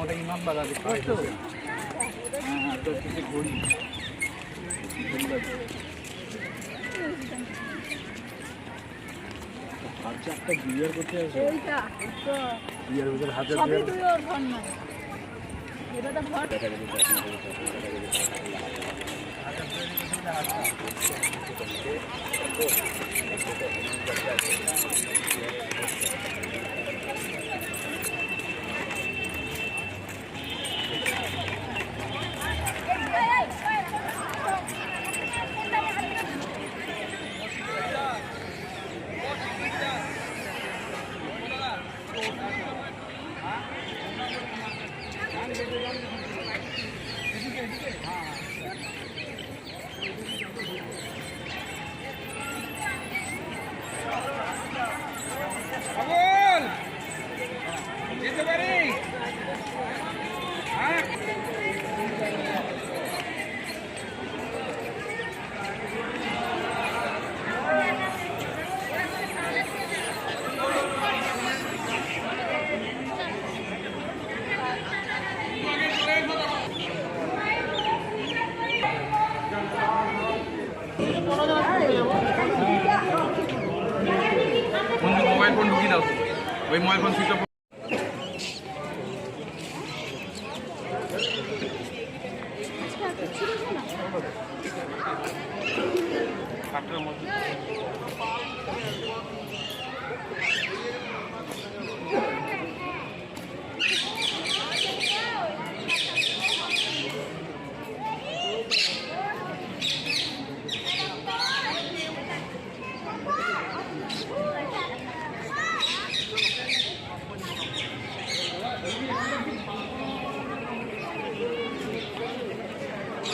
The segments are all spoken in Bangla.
ওটা ইমাম বাজার তো হ্যাঁ তো কিছু ঘড়ি আচ্ছা একটা বিয়ার করতে আছে এইটা তো বিয়ার ভিতর হাজার সবই তুই ওর ফোন না এটা তো ভর দেখা যাবে মোবাইল ফোন ঢুকিয়ে দাও ওই মোবাইল ফোন সুইচ অফ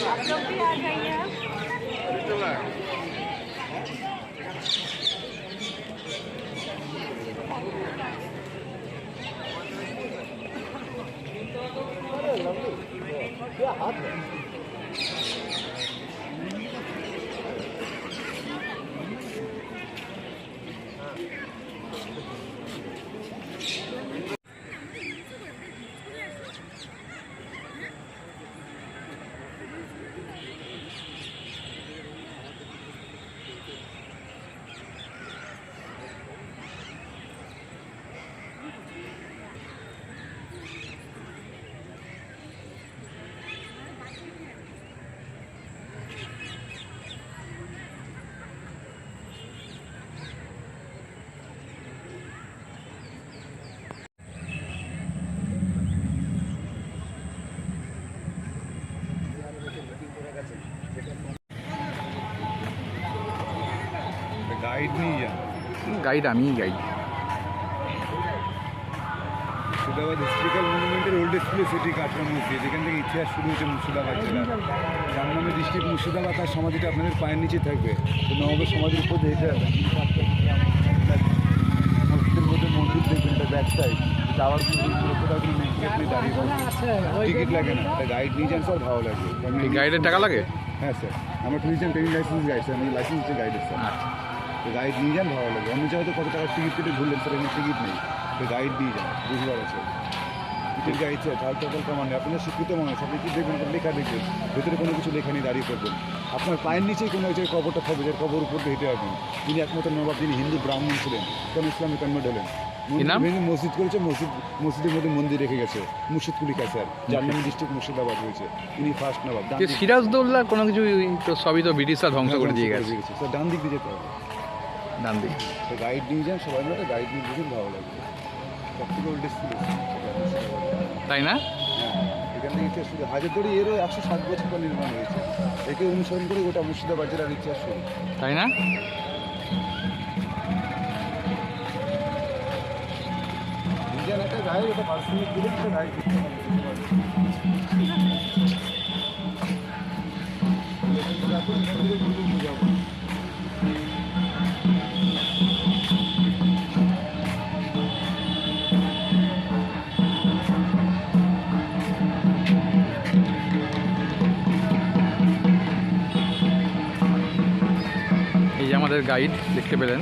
आप लोग भी आ जाइए গাইড নিয়ে যান গাইড আমিই গাইড মুর্শিদাবাদ হিস্ট্রিক্যাল মনুমেন্টের ওল্ডেস্ট প্লেস এটি কাটরা মসজিদ যেখান থেকে ইতিহাস শুরু হয়েছে মুর্শিদাবাদ জেলা যার নামে ডিস্ট্রিক্ট মুর্শিদাবাদ তার সমাধিটা আপনাদের পায়ের নিচে থাকবে তো নবাবের সমাধির উপর এটা মসজিদের মধ্যে মন্দির দেখবেন এটা ব্যাক সাইড যাওয়ার আপনি দাঁড়িয়ে টিকিট লাগে না একটা গাইড নিয়ে যান স্যার ভালো লাগবে গাইডের টাকা লাগে হ্যাঁ স্যার আমার tourism training licence guide sir আমি লাইসেন্স হচ্ছে গাইডের স্যার তো গাইড নিয়ে যান ভালো লাগে অন্য জায়গায় কত টাকার টিকিট কেটে ঘুরলেন স্যার এখানে টিকিট নেই তো গাইড দিয়ে যান বুঝবার আছে টিকিট গাইড স্যার ঢাল টোটাল কমান্ডে আপনার শিক্ষিত মানুষ আপনি কি দেখবেন লেখা দেখবেন ভেতরে কোনো কিছু লেখা নিয়ে দাঁড়িয়ে করবেন আপনার পায়ের নিচেই কোনো জায়গায় কবরটা থাকবে যে কবর উপর দিয়ে হেঁটে আসবেন তিনি একমাত্র নবাব যিনি হিন্দু ব্রাহ্মণ ছিলেন কোন ইসলামে কনভার্ট হলেন মসজিদ করেছে মসজিদের মধ্যে মন্দির রেখে গেছে মুর্শিদকুলি স্যার যার নামে ডিস্ট্রিক্ট মুর্শিদাবাদ হয়েছে তিনি ফার্স্ট নবাব সিরাজদৌল্লা কোনো কিছু তো সবই তো ব্রিটিশরা ধ্বংস করে দিয়ে গেছে স্যার ডান দিক দিয়ে যেতে হবে ডান দিক তো গাইড নিয়ে যান সবাই মিলে গাইড নিয়ে বুঝুন ভালো লাগবে সব থেকে ওল্ডেস্ট তাই না এখান থেকে ইতিহাস শুরু হাজারদুয়ারি এরও 160 বছর পর নির্মাণ হয়েছে একে অনুসরণ করে গোটা মুর্শিদাবাদ জেলার ইতিহাস শুরু তাই না একটা গায়ে ওটা পার্সোনাল দিলে একটা গায়ে এই যে আমাদের গাইড দেখতে পেলেন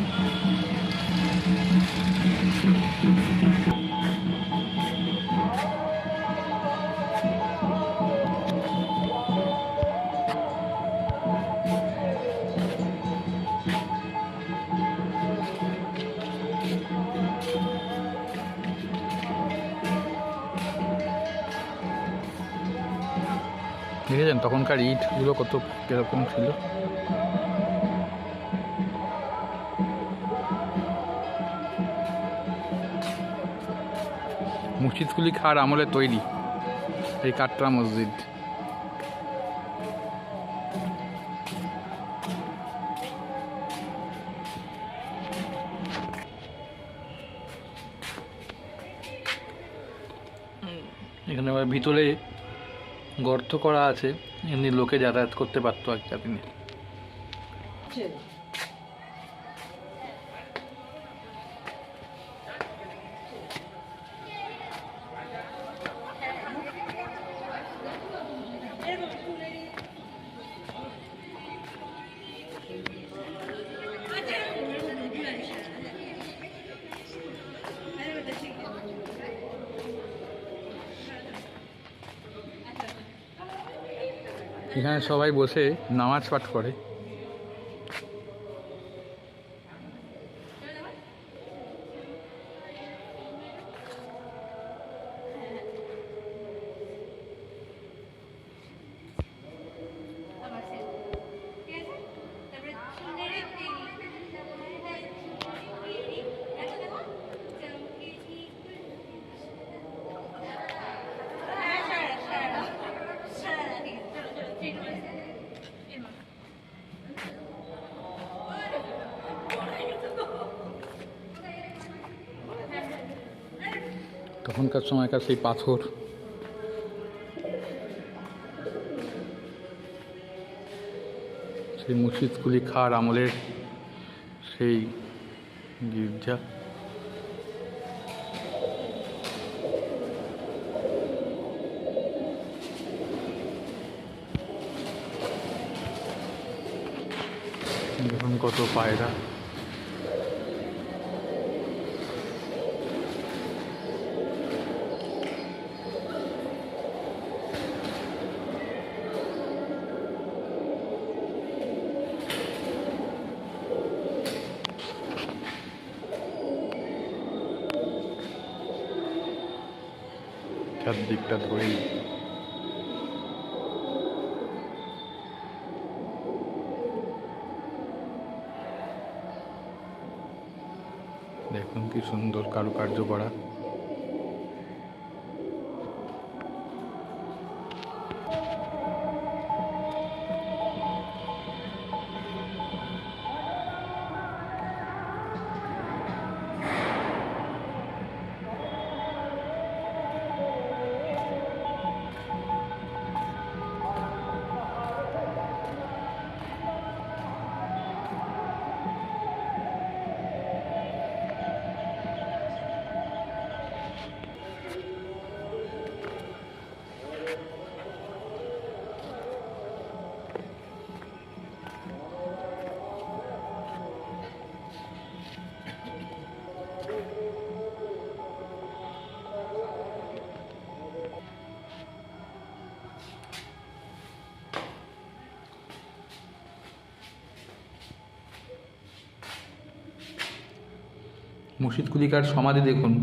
দেখেছেন তখনকার ইটগুলো কত কিরকম ছিল। মুর্শিদকুলি খাঁর আমলে তৈরি এই কাটরা মসজিদ। এখানে আবার ভিতরে গর্ত করা আছে, এমনি লোকে যাতায়াত করতে পারতো একটা দিনে। এখানে সবাই বসে নামাজ পাঠ করে। তখনকার সময়কার সেই পাথর, সেই মুর্শিদকুলি খাঁর আমলের সেই গির্জা। দেখুন কত পায়রা। চারদিকটা ধরেই দেখুন কি সুন্দর কারুকার্য করা। মুর্শিদকুলি খাঁর সমাধি দেখুন।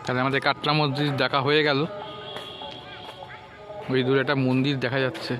তাহলে আমাদের কাটরা মসজিদ দেখা হয়ে গেল। ওই দূরে একটা মন্দির দেখা যাচ্ছে।